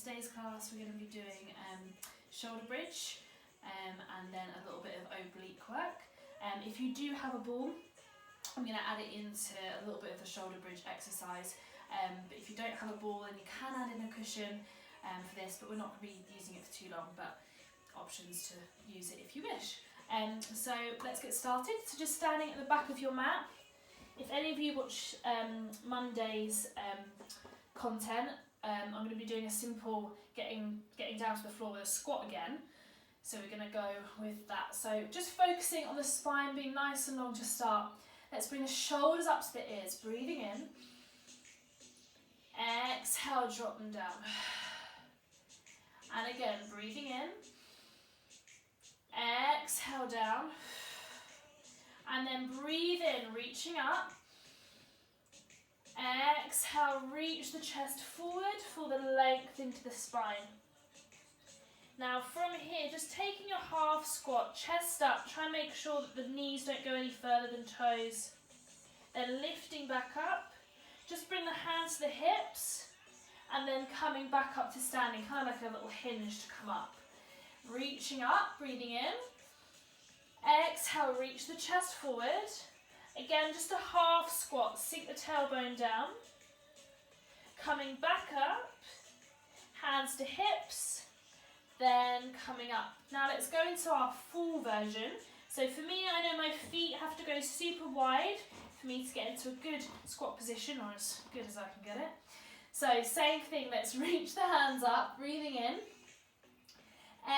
today's class we're going to be doing shoulder bridge and then a little bit of oblique work. If you do have a ball, I'm going to add it into a little bit of the shoulder bridge exercise, but if you don't have a ball then you can add in a cushion for this, but we're not going to be using it for too long, but options to use it if you wish. So let's get started. So just standing at the back of your mat. If any of you watch Monday's content, I'm going to be doing a simple getting down to the floor with a squat again. So we're going to go with that. So just focusing on the spine being nice and long to start. Let's bring the shoulders up to the ears, breathing in. Exhale, drop them down. And again, breathing in. Exhale down. And then breathe in, reaching up. Exhale, reach the chest forward for the length into the spine. Now from here, just taking your half squat, chest up, try and make sure that the knees don't go any further than toes. Then lifting back up, just bring the hands to the hips, and then coming back up to standing, kind of like a little hinge to come up. Reaching up, breathing in. Exhale, reach the chest forward. Again, just a half squat, sink the tailbone down. Coming back up, hands to hips, then coming up. Now let's go into our full version. So for me, I know my feet have to go super wide for me to get into a good squat position, or as good as I can get it. So same thing, let's reach the hands up, breathing in.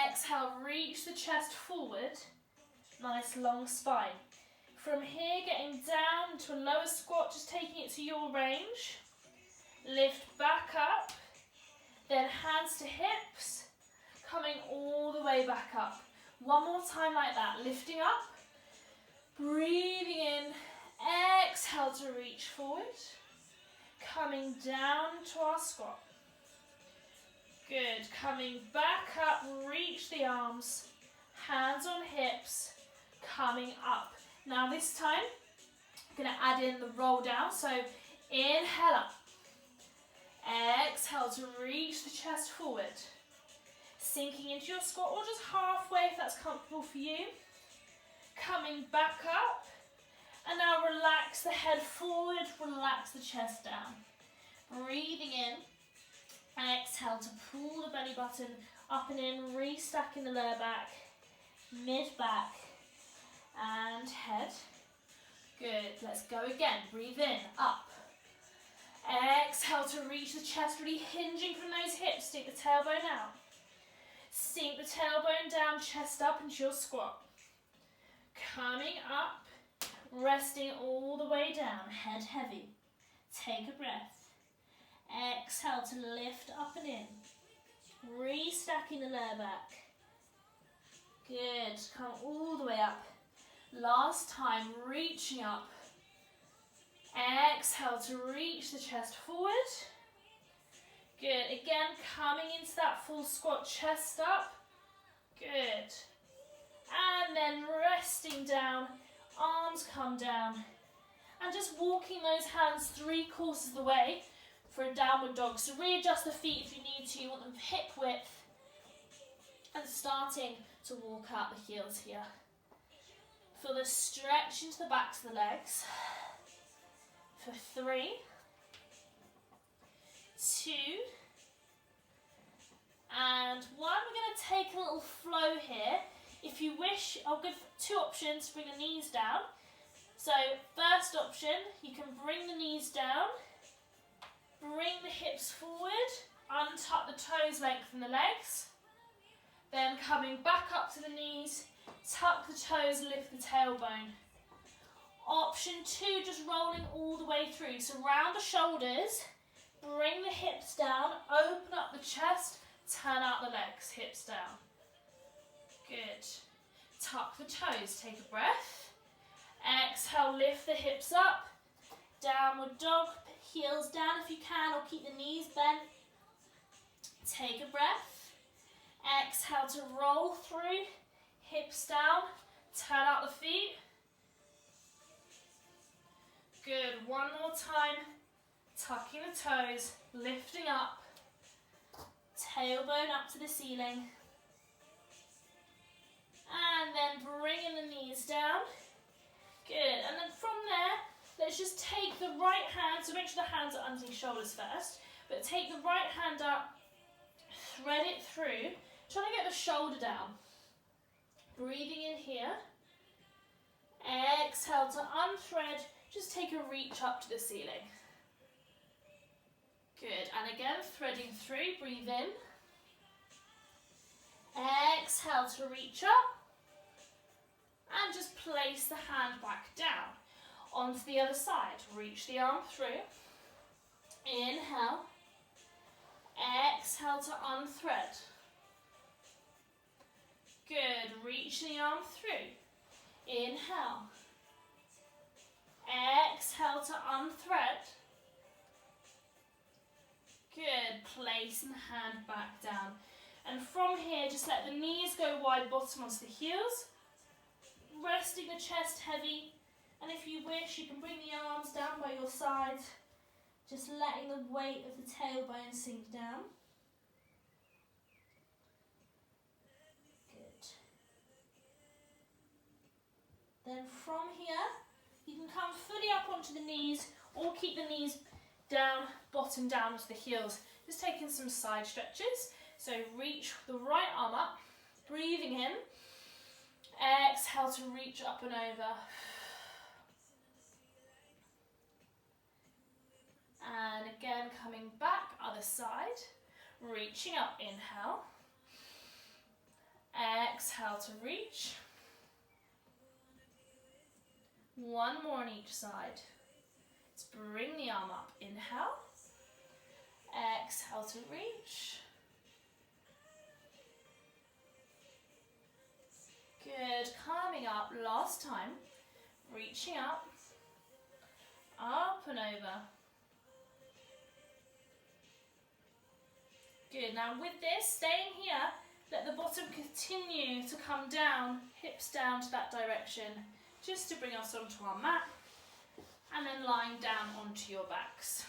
Exhale, reach the chest forward, nice long spine. From here, getting down to a lower squat, just taking it to your range. Lift back up, then hands to hips, coming all the way back up. One more time like that, lifting up, breathing in, exhale to reach forward, coming down to our squat. Good, coming back up, reach the arms, hands on hips, coming up. Now this time, I'm going to add in the roll down, so inhale up, exhale to reach the chest forward, sinking into your squat or just halfway if that's comfortable for you, coming back up, and now relax the head forward, relax the chest down, breathing in, exhale to pull the belly button up and in, restacking the lower back, mid back, and head. Good, let's go again. Breathe in, up. Exhale to reach the chest, really hinging from those hips. Sink the tailbone out. Sink the tailbone down, chest up into your squat. Coming up, resting all the way down, head heavy. Take a breath. Exhale to lift up and in. Restacking the lower back. Good, come all the way up. Last time, reaching up. Exhale to reach the chest forward. Good, again, coming into that full squat, chest up. Good. And then resting down, arms come down. And just walking those hands 3/4 of the way for a downward dog. So readjust the feet if you need to. You want them hip width. And starting to walk out the heels here. Feel the stretch into the backs of the legs. For 3, 2, and 1. We're going to take a little flow here. If you wish, I'll give 2 options to bring the knees down. So first option, you can bring the knees down, bring the hips forward, untuck the toes, lengthen the legs. Then coming back up to the knees, tuck the toes, lift the tailbone. Option 2, just rolling all the way through. So round the shoulders, bring the hips down, open up the chest, turn out the legs, hips down. Good. Tuck the toes, take a breath. Exhale, lift the hips up. Downward dog, heels down if you can, or keep the knees bent. Take a breath. Exhale to roll through, hips down, turn out the feet. Good, one more time, tucking the toes, lifting up, tailbone up to the ceiling. And then bringing the knees down. Good, and then from there, let's just take the right hand, so make sure the hands are underneath shoulders first, but take the right hand up, thread it through, trying to get the shoulder down. Breathing in here. Exhale to unthread, just take a reach up to the ceiling. Good, and again, threading through, breathe in. Exhale to reach up. And just place the hand back down. Onto the other side, reach the arm through. Inhale. Exhale to unthread. Good, reach the arm through. Inhale. Exhale to unthread. Good, placing the hand back down. And from here, just let the knees go wide bottom onto the heels. Resting the chest heavy. And if you wish, you can bring the arms down by your sides. Just letting the weight of the tailbone sink down. Good. Then from here, you can come fully up onto the knees or keep the knees down, bottom down onto the heels. Just taking some side stretches. So reach the right arm up, breathing in. Exhale to reach up and over. And again, coming back, other side. Reaching up, inhale. Exhale to reach. One more on each side. Let's bring the arm up, inhale. Exhale to reach. Good, coming up, last time. Reaching up and over. Good, now with this, staying here, let the bottom continue to come down, hips down to that direction, just to bring us onto our mat, and then lying down onto your backs.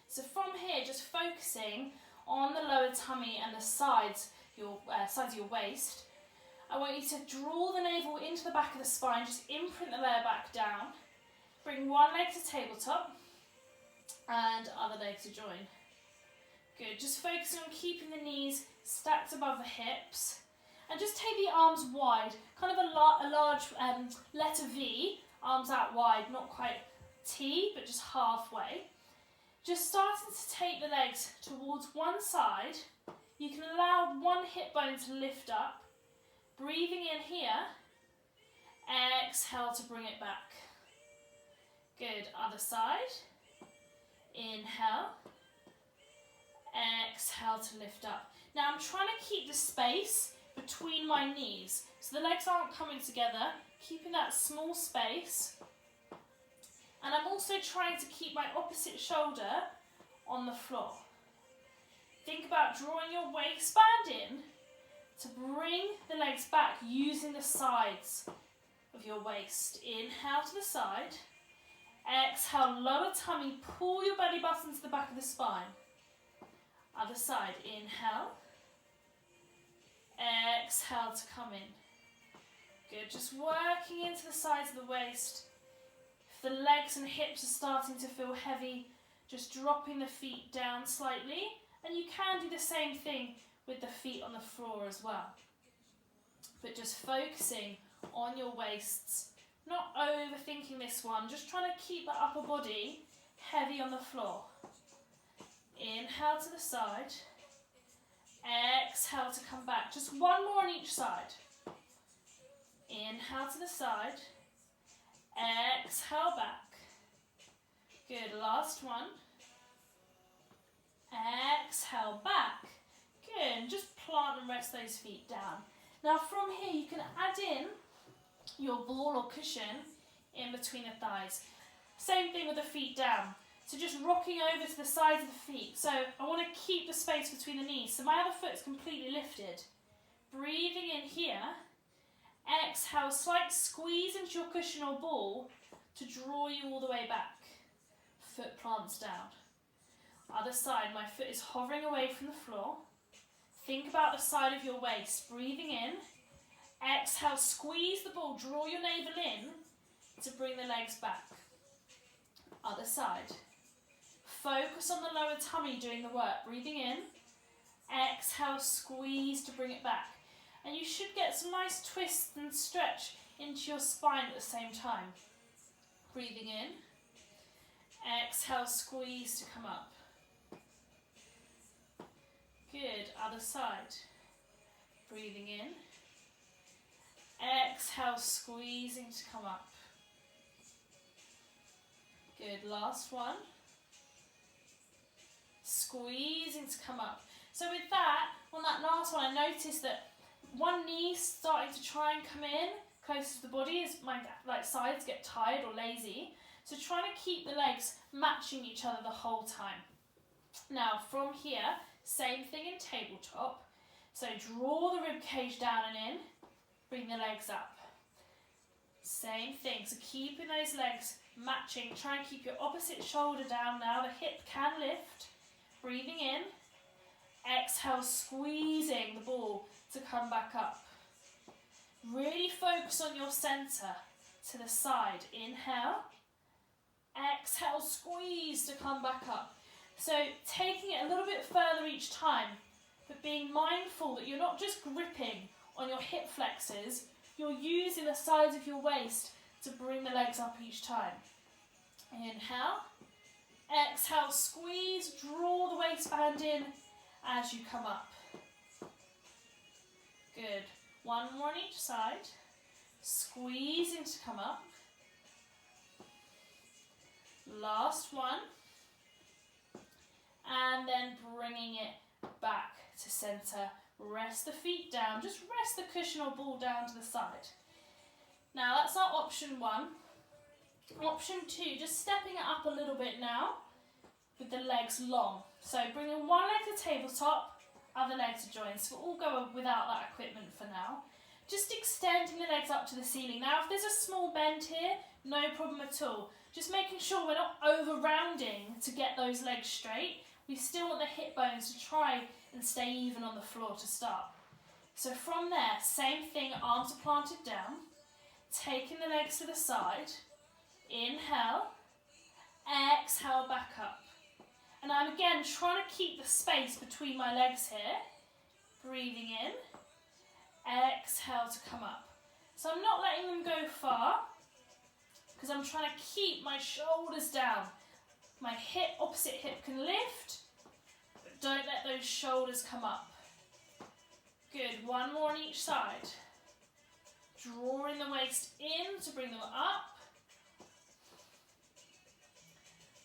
So from here, just focusing on the lower tummy and the sides of your waist. I want you to draw the navel into the back of the spine, just imprint the lower back down. Bring one leg to tabletop and other leg to join. Good, just focusing on keeping the knees stacked above the hips. And just take the arms wide, kind of a large letter V, arms out wide, not quite T, but just halfway. Just starting to take the legs towards one side. You can allow one hip bone to lift up. Breathing in here. Exhale to bring it back. Good, other side. Inhale. Exhale to lift up. Now I'm trying to keep the space between my knees. So the legs aren't coming together. Keeping that small space. And I'm also trying to keep my opposite shoulder on the floor. Think about drawing your waistband in to bring the legs back using the sides of your waist. Inhale to the side. Exhale, lower tummy, pull your belly button to the back of the spine. Other side, inhale. Exhale to come in. Good, just working into the sides of the waist. If the legs and hips are starting to feel heavy, just dropping the feet down slightly. And you can do the same thing with the feet on the floor as well. But just focusing on your waists, not overthinking this one, just trying to keep the upper body heavy on the floor. Inhale to the side. Exhale to come back. Just one more on each side. Inhale to the side. Exhale back. Good, last one. Exhale back. Good, and just plant and rest those feet down. Now from here you can add in your ball or cushion in between the thighs. Same thing with the feet down. So just rocking over to the sides of the feet. So I want to keep the space between the knees. So my other foot is completely lifted. Breathing in here. Exhale, slight squeeze into your cushion or ball to draw you all the way back. Foot plants down. Other side, my foot is hovering away from the floor. Think about the side of your waist, breathing in. Exhale, squeeze the ball, draw your navel in to bring the legs back. Other side. Focus on the lower tummy doing the work, breathing in. Exhale, squeeze to bring it back. And you should get some nice twist and stretch into your spine at the same time. Breathing in. Exhale, squeeze to come up. Good, other side. Breathing in. Exhale, squeezing to come up. Good, last one. Squeezing to come up. So with that, on that last one, I noticed that one knee starting to try and come in close to the body as my sides get tired or lazy. So trying to keep the legs matching each other the whole time. Now from here, same thing in tabletop. So draw the rib cage down and in, bring the legs up. Same thing, so keeping those legs matching. Try and keep your opposite shoulder down now. The hip can lift. Breathing in. Exhale, squeezing the ball to come back up. Really focus on your center to the side. Inhale. Exhale, squeeze to come back up. So taking it a little bit further each time, but being mindful that you're not just gripping on your hip flexors, you're using the sides of your waist to bring the legs up each time. Inhale. Exhale, squeeze, draw the waistband in as you come up. Good. One more on each side. Squeezing to come up. Last one. And then bringing it back to center. Rest the feet down. Just rest the cushion or ball down to the side. Now that's our option one. Option two, just stepping it up a little bit now with the legs long. So bringing one leg to tabletop, other leg to join. So we'll all go without that equipment for now. Just extending the legs up to the ceiling. Now if there's a small bend here, no problem at all. Just making sure we're not over rounding to get those legs straight. We still want the hip bones to try and stay even on the floor to start. So from there, same thing, arms are planted down. Taking the legs to the side. Inhale. Exhale, back up. And I'm again trying to keep the space between my legs here. Breathing in. Exhale to come up. So I'm not letting them go far because I'm trying to keep my shoulders down. My hip, opposite hip can lift, but don't let those shoulders come up. Good, one more on each side. Drawing the waist in to bring them up.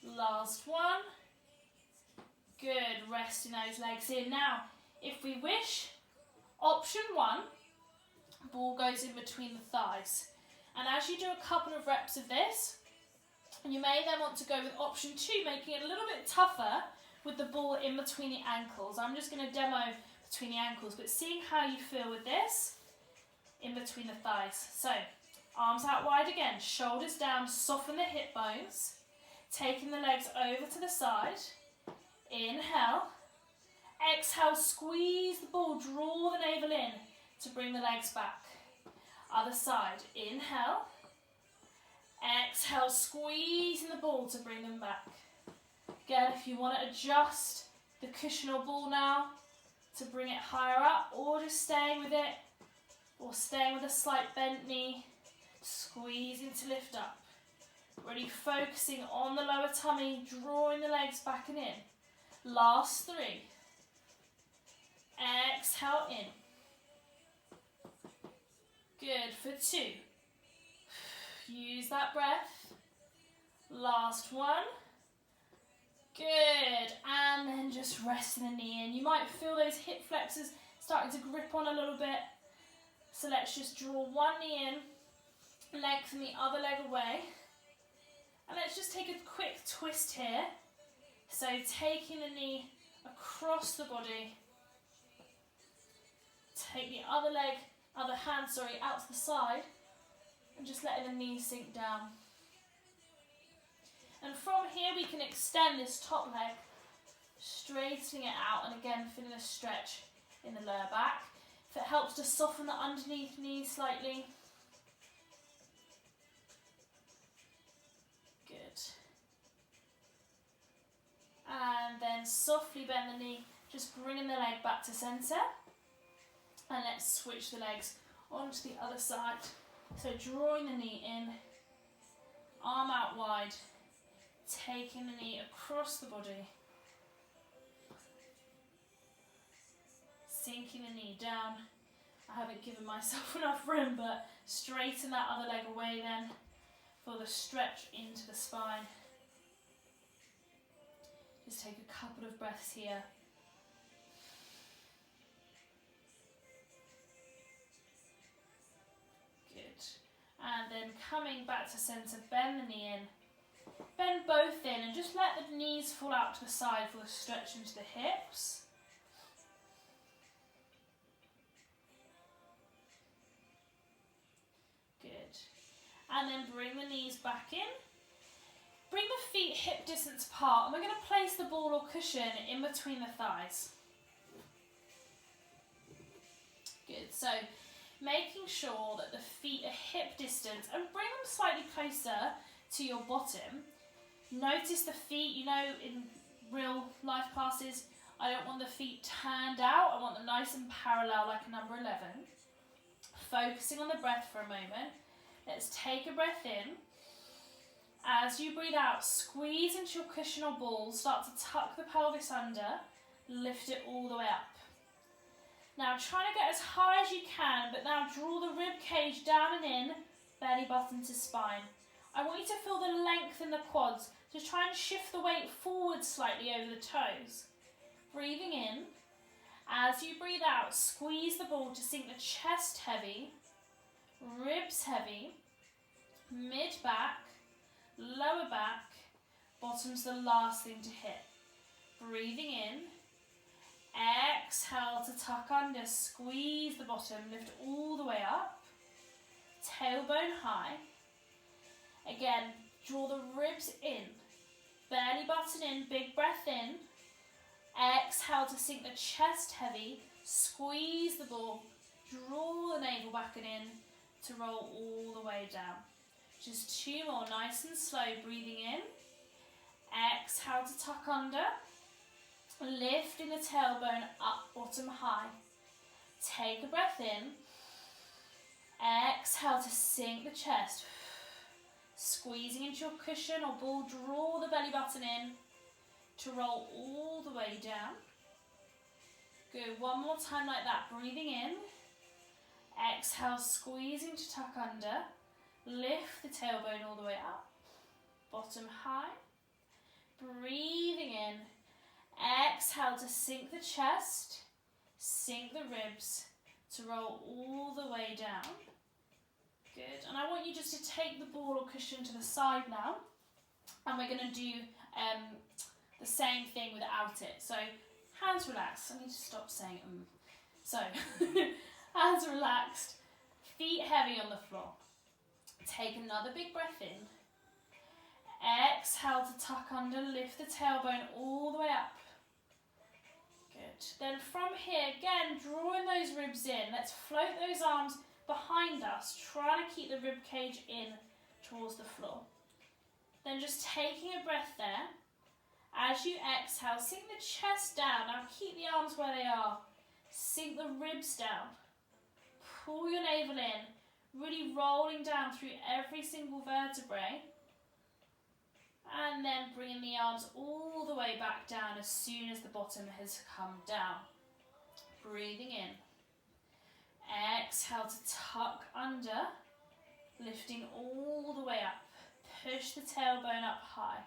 Last one. Good, resting those legs in. Now, if we wish, option one, ball goes in between the thighs. And as you do a couple of reps of this, you may then want to go with option two, making it a little bit tougher with the ball in between the ankles. I'm just going to demo between the ankles, but seeing how you feel with this, in between the thighs. So, arms out wide again, shoulders down, soften the hip bones. Taking the legs over to the side. Inhale. Exhale, squeeze the ball, draw the navel in to bring the legs back. Other side. Inhale. Exhale, squeezing the ball to bring them back. Again, if you want to adjust the cushion or ball now to bring it higher up, or just staying with it, or staying with a slight bent knee, squeezing to lift up. Really focusing on the lower tummy, drawing the legs back and in. Last three. Exhale in. Good, for two. Use that breath. Last one. Good, and then just resting the knee in. You might feel those hip flexors starting to grip on a little bit. So let's just draw one knee in, lengthen the other leg away. And let's just take a quick twist here. So taking the knee across the body. Take the other leg, other hand, out to the side. And just letting the knee sink down. And from here we can extend this top leg straightening it out, and again feeling a stretch in the lower back. If it helps to soften the underneath knee slightly. Good. And then softly bend the knee, just bringing the leg back to centre. And let's switch the legs onto the other side. So drawing the knee in, arm out wide, taking the knee across the body. Sinking the knee down. I haven't given myself enough room, but straighten that other leg away then for the stretch into the spine. Just take a couple of breaths here. Good. And then coming back to centre, bend the knee in. Bend both in and just let the knees fall out to the side for the stretch into the hips. Good. And then bring the knees back in. Bring the feet hip distance apart, and we're going to place the ball or cushion in between the thighs. Good, so making sure that the feet are hip distance and bring them slightly closer to your bottom. Notice the feet, you know, in real life classes, I don't want the feet turned out, I want them nice and parallel like a number 11. Focusing on the breath for a moment. Let's take a breath in. As you breathe out, squeeze into your cushion or ball, start to tuck the pelvis under, lift it all the way up. Now try to get as high as you can, but now draw the rib cage down and in, belly button to spine. I want you to feel the length in the quads, so try and shift the weight forward slightly over the toes. Breathing in. As you breathe out, squeeze the ball to sink the chest heavy, ribs heavy, mid-back, lower back, bottom's the last thing to hit. Breathing in, exhale to tuck under, squeeze the bottom, lift all the way up, tailbone high. Again, draw the ribs in, belly button in, big breath in, exhale to sink the chest heavy, squeeze the ball, draw the navel back and in to roll all the way down. Just 2 more, nice and slow, breathing in. Exhale to tuck under. Lifting the tailbone up, bottom high. Take a breath in. Exhale to sink the chest. Squeezing into your cushion or ball, draw the belly button in to roll all the way down. Good, one more time like that, breathing in. Exhale, squeezing to tuck under. Lift the tailbone all the way up, bottom high, breathing in, exhale to sink the chest, sink the ribs to roll all the way down. Good, and I want you just to take the ball or cushion to the side now, and we're going to do the same thing without it. So hands relaxed, I need to stop saying So, hands relaxed, feet heavy on the floor. Take another big breath in. Exhale to tuck under, lift the tailbone all the way up. Good. Then from here, again, drawing those ribs in. Let's float those arms behind us, trying to keep the rib cage in towards the floor. Then just taking a breath there. As you exhale, sink the chest down. Now keep the arms where they are. Sink the ribs down. Pull your navel in. Really rolling down through every single vertebrae. And then bringing the arms all the way back down as soon as the bottom has come down. Breathing in. Exhale to tuck under. Lifting all the way up. Push the tailbone up high.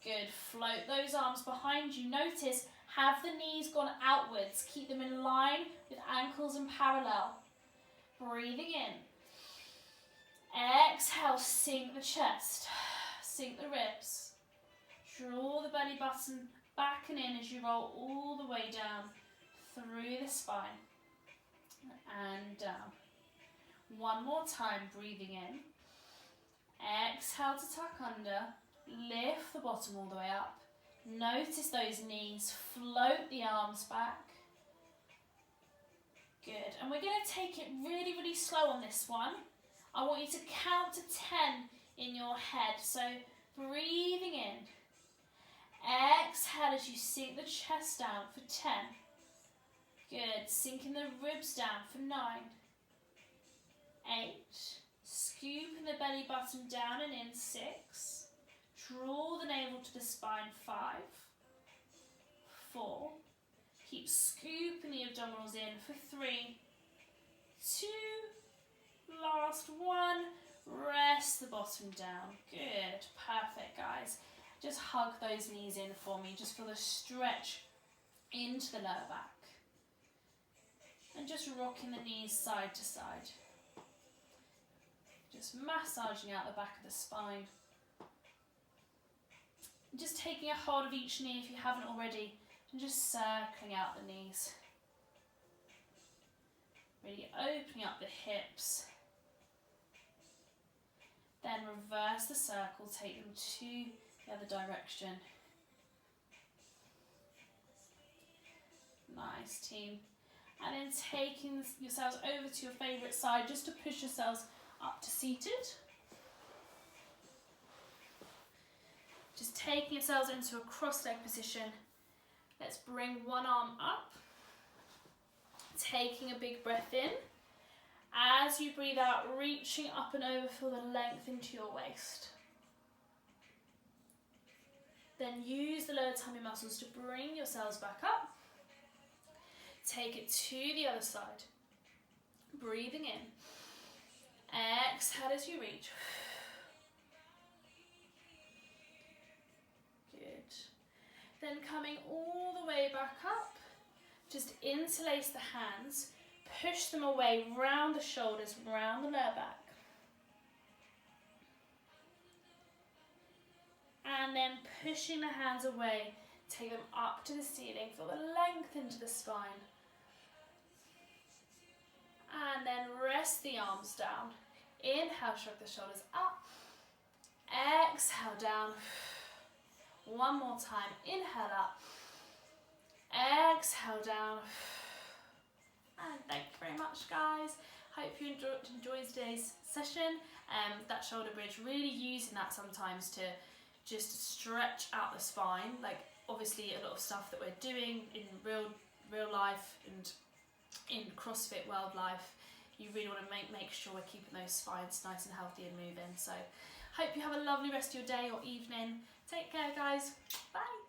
Good. Float those arms behind you. Notice, have the knees gone outwards. Keep them in line with ankles and parallel. Breathing in. Exhale, sink the chest. Sink the ribs. Draw the belly button back and in as you roll all the way down through the spine. And down. One more time, breathing in. Exhale to tuck under. Lift the bottom all the way up. Notice those knees, float the arms back. Good, and we're going to take it really, really slow on this one. I want you to count to 10 in your head, so breathing in. Exhale as you sink the chest down for 10. Good, sinking the ribs down for 9. 8. Scooping the belly button down and in 6. Draw the navel to the spine 5. 4. Keep scooping the abdominals in for 3. 2. Last 1. Rest the bottom down. Good, perfect guys. Just hug those knees in for me. Just feel the stretch into the lower back. And just rocking the knees side to side. Just massaging out the back of the spine. Just taking a hold of each knee if you haven't already. And just circling out the knees. Really opening up the hips. Then reverse the circle, take them to the other direction. Nice team. And then taking yourselves over to your favourite side just to push yourselves up to seated. Just taking yourselves into a cross-leg position. Let's bring one arm up. Taking a big breath in. As you breathe out, reaching up and over, feel the length into your waist. Then use the lower tummy muscles to bring yourselves back up. Take it to the other side. Breathing in. Exhale as you reach. Good. Then coming all the way back up, just interlace the hands, push them away, round the shoulders, round the lower back. And then pushing the hands away, take them up to the ceiling, feel the length into the spine. And then rest the arms down. Inhale, shrug the shoulders up. Exhale down. One more time. Inhale up. Exhale down. And thank you very much, guys. Hope you enjoyed today's session. That shoulder bridge, really using that sometimes to just stretch out the spine. Like obviously a lot of stuff that we're doing in real life and in CrossFit world life, you really want to make sure we're keeping those spines nice and healthy and moving. So hope you have a lovely rest of your day or evening. Take care, guys. Bye.